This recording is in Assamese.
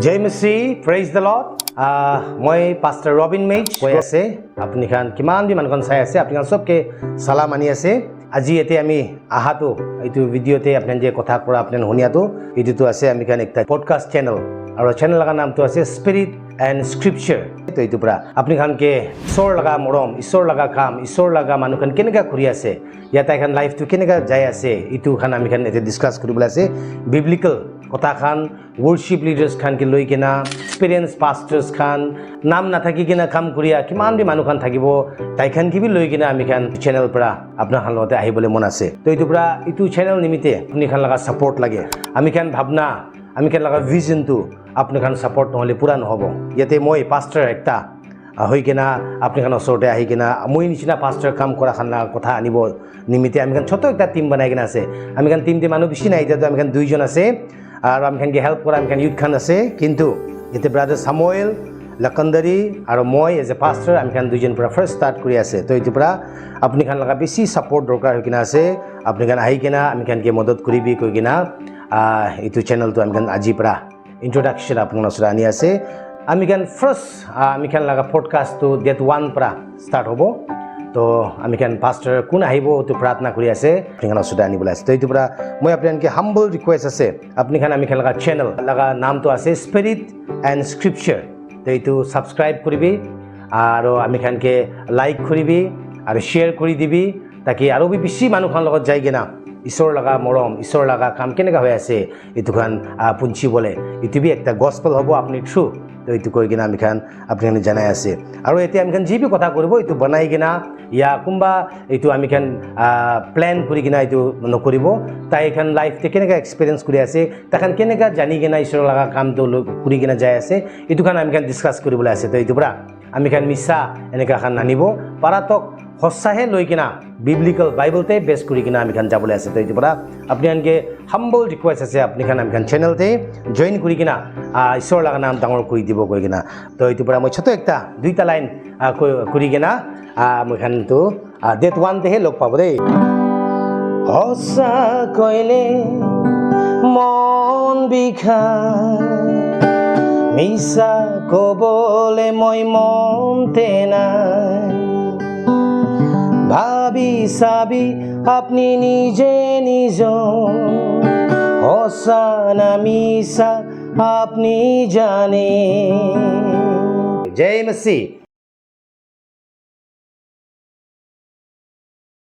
Jay Messiah, praise the Lord. মই পাষ্টাৰ ৰবিন মেইজ কৈ আছে। আপুনি খান কিমান মানুহখন চাই আছে, আপুনি চবকে চালাম আনি আছে। আজি এতিয়া আমি আহাটো এইটো ভিডিঅ'তে আপোনাৰ যে কথা কৰা আপোনাৰ শুনিয়াটো এইটোতো আছে আমি খান একটা পডকাষ্ট চেনেল আৰু চেনেল লগা নামটো আছে স্পিৰিট এণ্ড স্ক্ৰিপচাৰ। তো এইটোৰ পৰা আপুনি খানকে ঈশ্বৰ লগা মৰম, ঈশ্বৰ লগা কাম, ঈশ্বৰ লগা মানুহখন কেনেকৈ কৰি আছে, ইয়াত এখন লাইফটো কেনেকৈ যাই আছে, এইটো খান আমি খান এতিয়া ডিছকাছ কৰিবলৈ আছে। বিব্লিকেল কথা খান, ৱৰ্শ্বিপ লিডাৰ্ছ খানকে লৈ কিনা, এক্সপিৰিয়েঞ্চ পাষ্টাৰ্ছ খান, নাম নাথাকি কিনা কাম কৰিয়া কিমান মানুহখান থাকিব, তাইখান কিবি লৈ কিনা আমি খান চেনেল পৰা আপোনাৰ খান লগতে আহিবলৈ মন আছে। তো এইটোৰ পৰা এইটো চেনেল নিমিত্তে আপুনি খান লগা ছাপৰ্ট লাগে। আমি খান ভাৱনা, আমি খান লগা ভিজনটো আপুনি খান ছাপৰ্ট নহ'লে পূৰা নহ'ব। ইয়াতে মই পাষ্টাৰ একটা হৈ কিনা আপুনি খান ওচৰতে আহি কিনা মই নিচিনা পাষ্টাৰ কাম কৰা খান কথা আনিব নিমিত্তে আমি খান ছোট এটা টিম বনাই কিনা আছে। আমি খান টিমটি মানুহ বেছি নাই, এতিয়াতো আমি খান 2জন আছে আৰু আমি খানকে হেল্প কৰা আমি খান ইউথ খান আছে। কিন্তু এতিয়া ব্ৰাদাৰ সামুৱেল লকন্দৰী আৰু মই এজ এ পাষ্টাৰ আমি খান 2জন পৰা ফাৰ্ষ্ট ষ্টাৰ্ট কৰি আছে। তো এইটোৰ পৰা আপুনি খান লগা বেছি ছাপৰ্ট দৰকাৰ হৈ কিনা আছে। আপুনি খান আহি কিনা আমি খানকে মদত কৰিবি কৈ কিনা এইটো চেনেলটো আমি খান আজিৰ পৰা ইন্ট্ৰডাকশ্যন আপোনাৰ ওচৰত আনি আছে। আমি খান ফাৰ্ষ্ট আমি খান লগা পডকাষ্টটো ডেট 1 পৰা ষ্টাৰ্ট হ'ব। তো আমি খান পাষ্টাৰ কোন আহিব এইটো প্ৰাৰ্থনা কৰি আছে, আপুনি খান ওচৰতে আনিবলৈ আছে। তো এইটোৰ পৰা মই আপোনালোকে হাম্বল ৰিকুৱেষ্ট আছে, আপুনি খান আমি খান লগা চেনেল লগা নামটো আছে স্পিৰিট এণ্ড স্ক্ৰিপচাৰ। তো এইটো ছাবস্ক্ৰাইব কৰিবি আৰু আমি খানকে লাইক কৰিবি আৰু শ্বেয়াৰ কৰি দিবি, তাকে আৰু বেছি মানুহখন লগত যাই কিনা ঈশ্বৰ লগা মৰম, ঈশ্বৰ লগা কাম কেনেকৈ হৈ আছে এইটো খান পুঞ্চিবলৈ, এইটো বি একটা গছপল হ'ব আপুনি থ্ৰু। তো এইটো কৈ কিনা আমি খান আপুনি জনাই আছে। আৰু এতিয়া আমি খান যি বি কথা কৰিব এইটো বনাই কিনা ইয়া কোনোবা এইটো আমি খান প্লেন কৰি কিনা এইটো নকৰিব। তাই খান লাইফতে কেনেকৈ এক্সপিৰিয়েঞ্চ কৰি আছে, তাখান কেনেকৈ জানি কিনা ঈশ্বৰ লগা কামটো কৰি কিনা যাই আছে, এইটো খান আমি খান ডিছকাছ কৰিবলৈ আছে। তো এইটোৰ পৰা আমি খান মিছা এনেকুৱা খান নানিব, পাৰাতক সঁচাহে লৈ কিনা বিব্লিকেল বাইবলতে বেছ কৰি কিনা আমি খান যাবলৈ আছে। তো এইটোৰ পৰা আপুনি আনকে হাম্বল ৰিকুৱেষ্ট আছে, আপুনি খান আমি খান চেনেলতে জইন কৰি কিনা ঈশ্বৰ লগা নাম ডাঙৰ কৰি দিব কৈ কিনা। তো এইটোৰ পৰা মই ছোট একটা 2টা লাইন কৰি কিনা মই খানটো ডেট 1তেহে লগ পাব দেই। সঁচা কৈলে মন বিষায়, মিছা ক'বলে মই মনতে নাই, ভাবি চাবি আপনি নিজে নিজন, সঁচা না মিছা আপনি জানে। জয় মেছি।